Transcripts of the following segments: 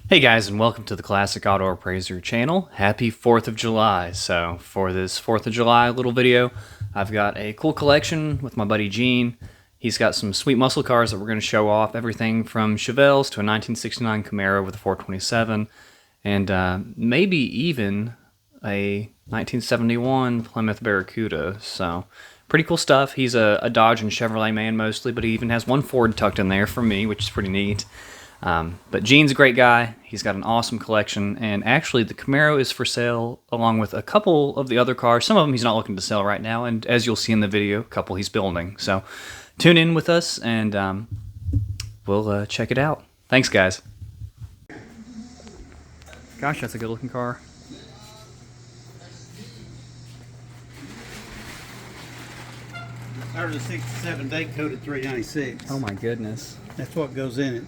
Hey guys, and welcome to the Classic Auto Appraiser channel. Happy 4th of July. So for this 4th of July little video, I've got a cool collection with my buddy Gene. He's got some sweet muscle cars that we're going to show off. Everything from Chevelles to a 1969 Camaro with a 427, and maybe even a 1971 Plymouth Barracuda. So pretty cool stuff. He's a Dodge and Chevrolet man mostly, but he even has one Ford tucked in there for me, which is pretty neat. But Gene's a great guy. He's got an awesome collection, and actually the Camaro is for sale along with a couple of the other cars. Some of them he's not looking to sell right now, and as you'll see in the video, a couple he's building. So tune in with us, and we'll check it out. Thanks, guys. Gosh, that's a good-looking car. There's a 67 date coated 396. Oh my goodness. That's what goes in it.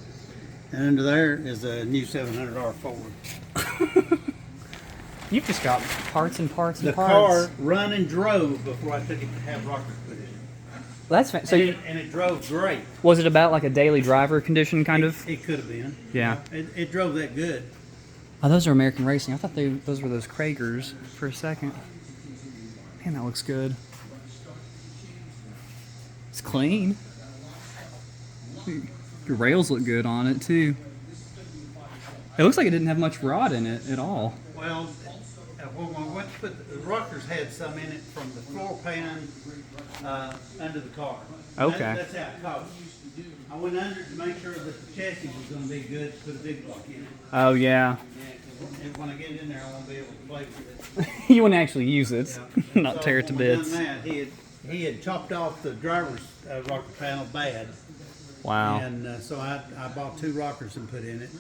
And under there is a new 700R Ford. You've just got parts and parts and The parts. car run and drove before I took it to have rockers put in it. That's so. And it drove great. Was it about like a daily driver condition, kind of? It could have been. Yeah. It drove that good. Oh, those are American Racing. I thought those were those Kragers for a second. Man, that looks good. It's clean. The rails look good on it too. It looks like it didn't have much rod in it at all. Well, when we went to put the rockers had some in it from the floor pan under the car. Okay. That's how it caught. I went under to make sure that the chassis was going to be good to put a big block in it. Oh yeah. And when I get in there, I won't be able to play with it. You want to actually use it, Yeah. not tear it to when we bits. done that, he had chopped off the driver's rocker panel bad. Wow. And so I bought two rockers and put in it.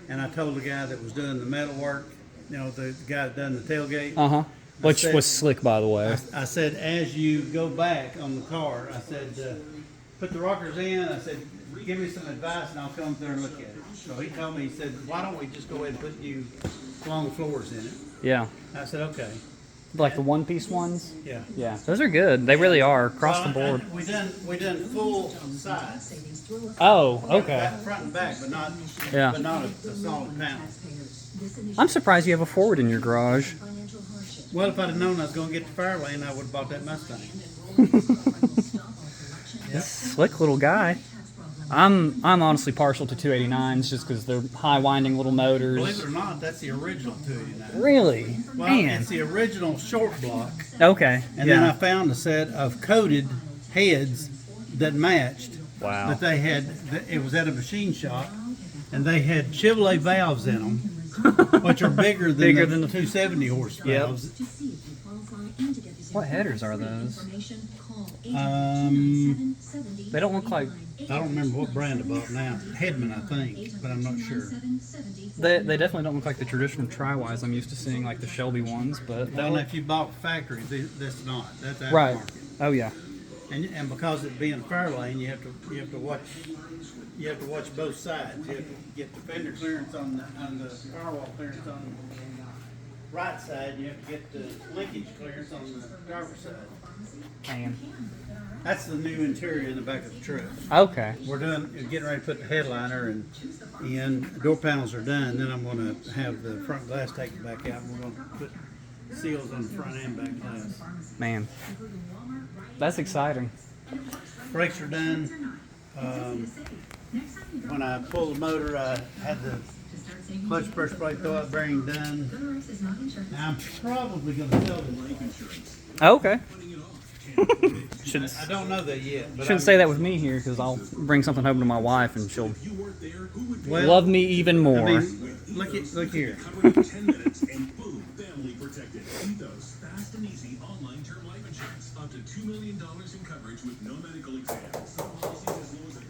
And I told the guy that was doing the metal work, you know, the guy that done the tailgate. Uh-huh. Which said- was slick, by the way. I said, as you go back on the car, I said, put the rockers in. I said, give me some advice and I'll come through and look at it. So he told me, he said, why don't we just go ahead and put new long floors in it? Yeah. I said, okay. Like the one-piece ones? Yeah. Yeah. Those are good. They really are, across the Well, board. we done full sides. Oh, okay. Front and back, but not Yeah. a solid panel. I'm surprised you have a Ford in your garage. Well, if I'd have known I was going to get the fire lane, I would have bought that Mustang. Slick little guy. I'm honestly partial to 289s just because they're high winding little motors. Believe it or not, that's the original 289. Really? Well, Man. it's the original short block. Okay. And then I found a set of coated heads that matched. Wow. That they had, it was at a machine shop, and they had Chevrolet valves in them, which are bigger than the 270 horse valves. What headers are those? They don't look like. I don't remember what brand I bought now. Hedman, I think, but I'm not sure. They definitely don't look like the traditional tri-wise I'm used to seeing, like the Shelby ones, but. Well, if you bought factory, that's not. That's aftermarket. Right. Oh yeah. And because it being a fire lane, you have to watch both sides. You have to get the fender clearance on the firewall clearance on the right side. You have to get the linkage clearance on the driver's side. Man. That's the new interior in the back of the truck. Okay. We're getting ready to put the headliner and in. Door panels are done. Then I'm going to have the front glass taken back out, and we're going to put seals on the front and back glass. Man. That's exciting. Brakes are done. When I pulled the motor, I had the clutch pressure brake throwout bearing done. Now I'm probably going to sell this. Okay. I don't know that yet. But Shouldn't say that with me here because I'll bring something home to my wife and she'll well, love me even more. I mean, look here.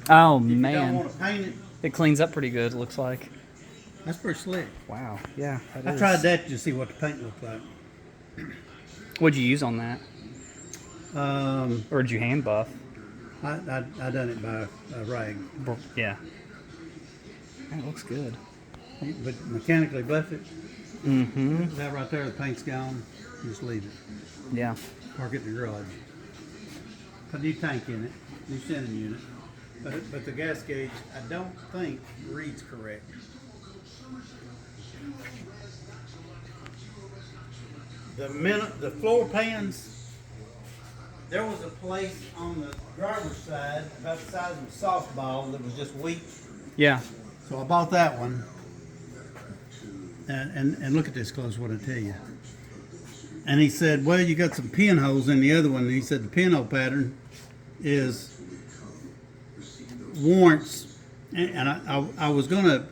Oh If you don't man, want to paint it, it cleans up pretty good. It looks like. that's pretty slick. Wow. Yeah. That I is. tried that to see what the paint looked like. What'd you use on that? Or did you hand buff? I done it by a rag, Yeah. Man, it looks good. but mechanically buff it. Mm-hmm. That right there, the paint's gone. Just leave it. Yeah. Park it in the garage. Put a new tank in it, new sending unit. But the gas gauge, I don't think reads correct. The floor pans. There was a place on the driver's side about the size of a softball that was just weak. Yeah. So I bought that one. And look at this close, what I tell you. And he said, well, you got some pinholes in the other one. And he said the pinhole pattern warrants, and I was gonna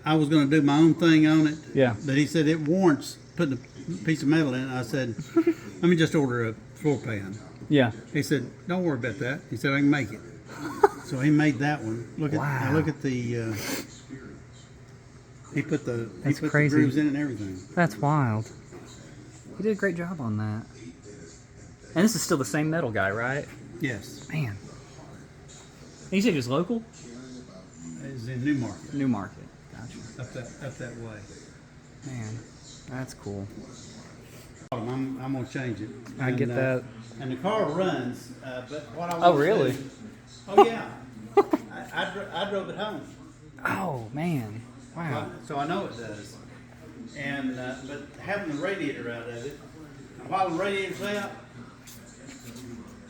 do my own thing on it. Yeah. But he said it warrants putting a piece of metal in it. I said, let me just order a floor pan. Yeah. He said, don't worry about that. He said, I can make it. So he made that one. Look at the. He put the grooves in and everything. That's wild. He did a great job on that. And this is still the same metal guy, right? Yes. Man. And you said he was local? It's in Newmarket. Newmarket. Gotcha. Up that way. Man, that's cool. I'm gonna change it. I get that. And the car runs, but what I want Oh, really? to do, oh yeah. I drove it home. Oh, man. Wow. So I know it does. And but having the radiator out of it, and while the radiator's out,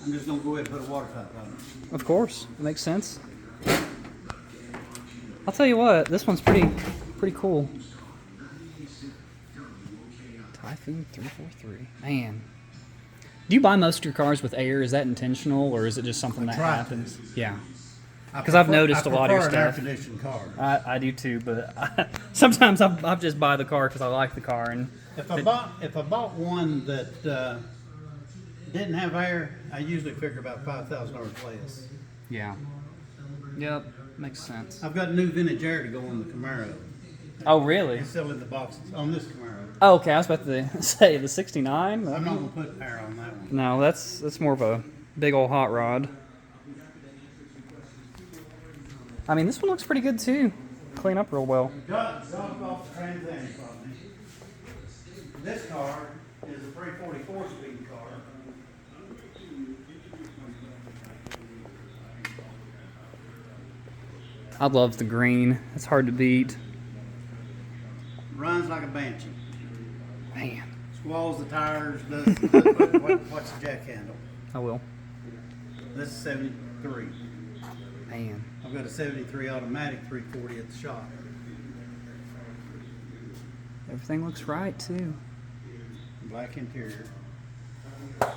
I'm just gonna go ahead and put a water pipe on it. Of course. It makes sense. I'll tell you what, this one's pretty cool. Typhoon 343. Man. Do you buy most of your cars with air? Is that intentional, or is it just something that happens? Yeah. Because I've noticed a lot of your stuff. I prefer an air-conditioned car. I do too, but sometimes I just buy the car because I like the car. And if I bought one that didn't have air, I usually figure about $5,000 less. Yeah. Yep. Makes sense. I've got new vintage air to go on the Camaro. Oh, really? It's still in the boxes on this Camaro. Oh, okay. I was about to say the 69. I'm not gonna put air on that one. No, that's more of a big old hot rod. I mean, this one looks pretty good too. Clean up real well. Got off the Trans Am from me. This car is a 344 speed car. I love the green. It's hard to beat. Runs like a banshee. Man. Squalls the tires. Watch the jack handle. I will. This is 73. Man. I've got a 73 automatic 340 at the shop. Everything looks right too. Black interior. An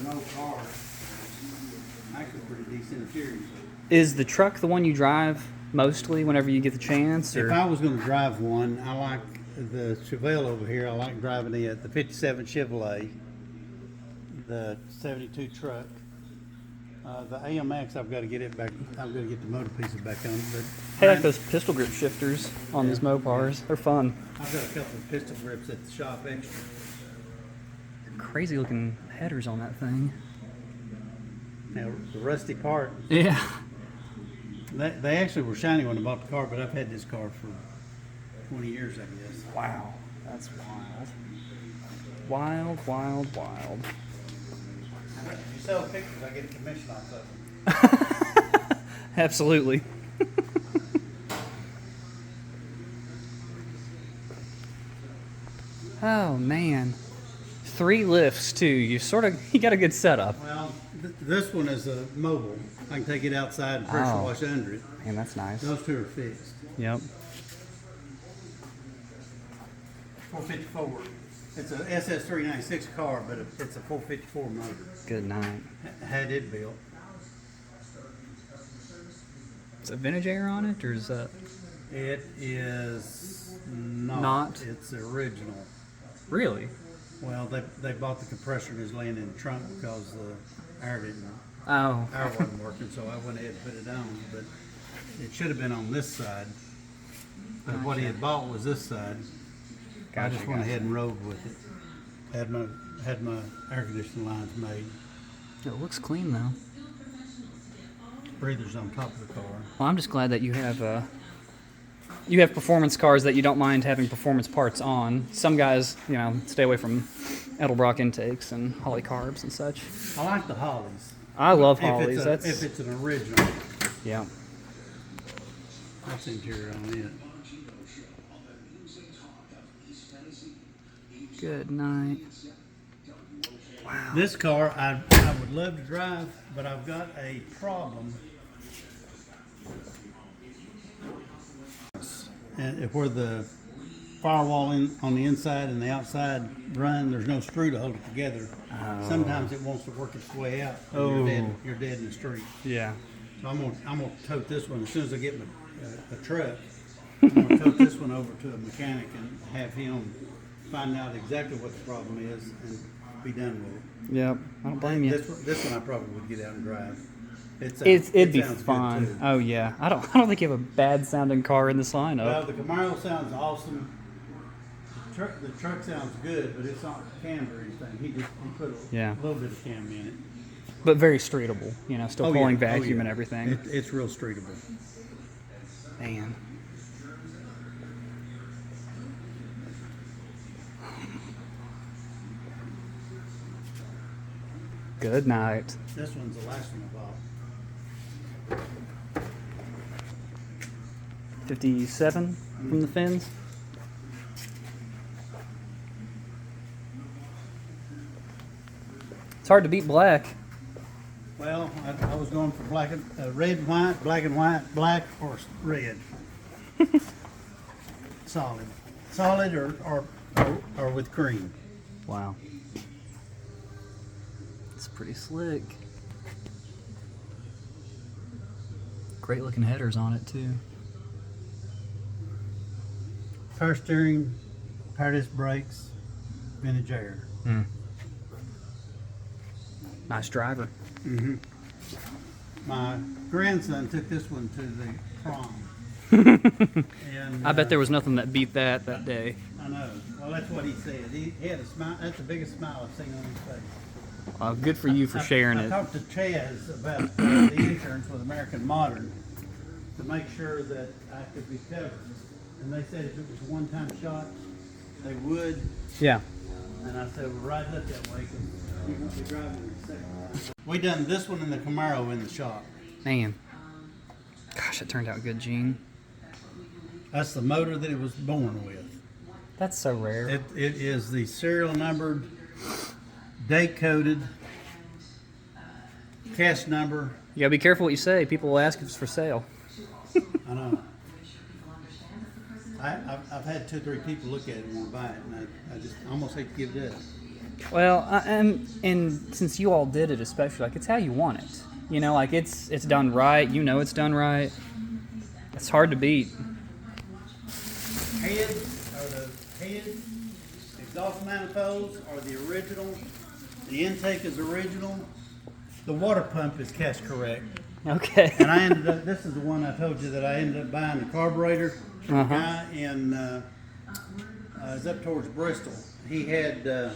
old car. Actually pretty decent interior. Is the truck the one you drive mostly whenever you get the chance? Or? If I was going to drive one, I like the Chevelle over here. I like driving it. The 57 Chevrolet, the 72 truck. The AMX, I've got to get it back. I've got to get the motor pieces back on. But I like those pistol grip shifters on these Mopars. They're fun. I've got a couple of pistol grips at the shop extra. Crazy looking headers on that thing. Now, the rusty part, Yeah. they actually were shiny when I bought the car, but I've had this car for 20 years, I guess. Wow. That's wild. Wild. If you sell pictures, I get a commission off of them. Absolutely. Oh man, 3 lifts too. You got a good setup. Well, this one is a mobile. I can take it outside and pressure wash under it. Man, that's nice. Those two are fixed. Yep. 454. It's a SS396 car, but it's a 454 motor. Good night. Had it built. Is it vintage air on it, or is that? It is not. Not? It's original. Really? Well, they bought the compressor and is laying in the trunk because the air Oh. air wasn't working, so I went ahead and put it on. But it should have been on this side. But what he had bought was this side. I just went ahead and rode with it. Had my air conditioning lines made. It looks clean though. Breathers on top of the car. Well, I'm just glad that you have performance cars that you don't mind having performance parts on. Some guys, stay away from Edelbrock intakes and Holly carbs and such. I like the Hollies. I love Hollies. If it's an original. Yeah. That's interior on it. Good night. Wow. This car I would love to drive, but I've got a problem. And where the firewall on the inside and the outside run, there's no screw to hold it together. Oh. Sometimes it wants to work its way out. And you're dead in the street. Yeah. So I'm gonna tote this one as soon as I get a truck. I'm gonna tote this one over to a mechanic and have him find out exactly what the problem is and be done with it. Yep. I don't blame you. This one I probably would get out and drive. It'd be sounds good, fun. too. Oh yeah. I don't think you have a bad sounding car in this lineup. Well, the Camaro sounds awesome. The truck sounds good, but it's not cam or anything. He put a little bit of cam in it. But very streetable, you know, still pulling vacuum yeah. and everything. It's real streetable. Man. Good night. This one's the last one I bought. 57 from the fins. It's hard to beat black. Well, I was going for red, white, black and white, black or red. Solid or with cream. Wow. It's pretty slick. Great looking headers on it too. Power steering, power disc brakes, vintage air. Nice driver. Mm-hmm. My grandson took this one to the prom. And I bet there was nothing that beat that day. I know. Well, that's what he said. He had a smile. That's the biggest smile I've seen on his face. Well, good for you for sharing I it. talked to Chaz about the insurance with American Modern to make sure that I could be covered. And they said if it was a one-time shot, they would. Yeah. And I said, well, write it up that way because you won't be driving it the second time. We done this one in the Camaro in the shop. Man. Gosh, it turned out good, Gene. That's the motor that it was born with. That's so rare. It is the serial numbered, date coded, cash number. You gotta be careful what you say. People will ask if it's for sale. I know. I've had 2 or 3 people look at it and want to buy it, and I just almost hate to give it up. Well, and since you all did it, especially, like, it's how you want it. You know, like, it's done right. You know it's done right. It's hard to beat. The heads, exhaust manifolds are the original. The intake is original. The water pump is cash correct. Okay. And I ended up, this is the one I told you that I ended up buying the carburetor. The guy in, is up towards Bristol. He had a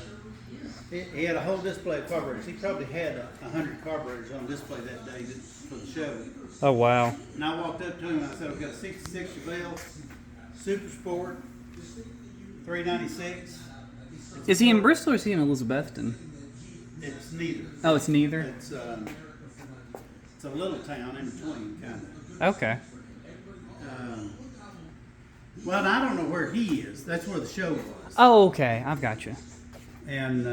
whole display of carburetors. He probably had 100 carburetors on display that day for the show. Oh, wow. And I walked up to him and I said, I've got a 66 Chevelle Super Sport, 396. Is he in Bristol or is he in Elizabethton? It's neither. Oh, it's neither? It's a little town in between, kind of. Okay. Well, I don't know where he is. That's where the show was. Oh, okay. I've got you. And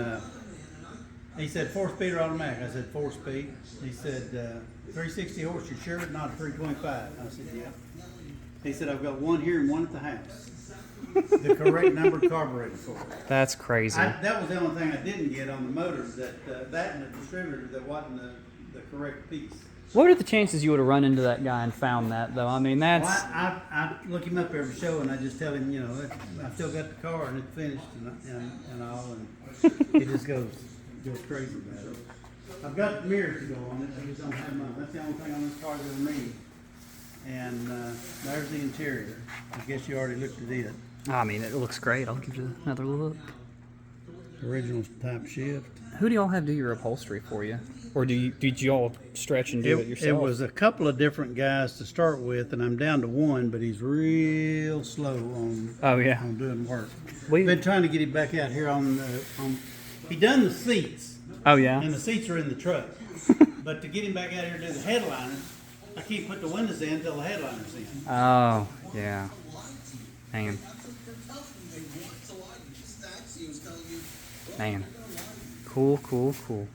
he said 4-speed automatic. I said 4-speed. He said 360 horse. You sure? Not a 325. I said yeah. He said I've got one here and one at the house. The correct number carburetor for it. That's crazy. That was the only thing I didn't get on the motors. That and the distributor that wasn't the correct piece. What are the chances you would have run into that guy and found that, though? I mean, that's... Well, I look him up every show, and I just tell him, you know, I've still got the car, and it's finished, and all, and he just goes crazy about it. I've got mirrors to go on it, I just don't have mine. That's the only thing on this car that I need. And there's the interior. I guess you already looked at it. I mean, it looks great. I'll give you another look. Original type shift. Who do y'all have do your upholstery for you? Or did you all stretch and do it yourself? It was a couple of different guys to start with, and I'm down to one, but he's real slow on on doing work. We've been trying to get him back out here on he done the seats. Oh, yeah? And the seats are in the truck. But to get him back out here to do the headliner, I can't put the windows in until the headliner's in. Oh, yeah. Man. Man. Cool, cool, cool.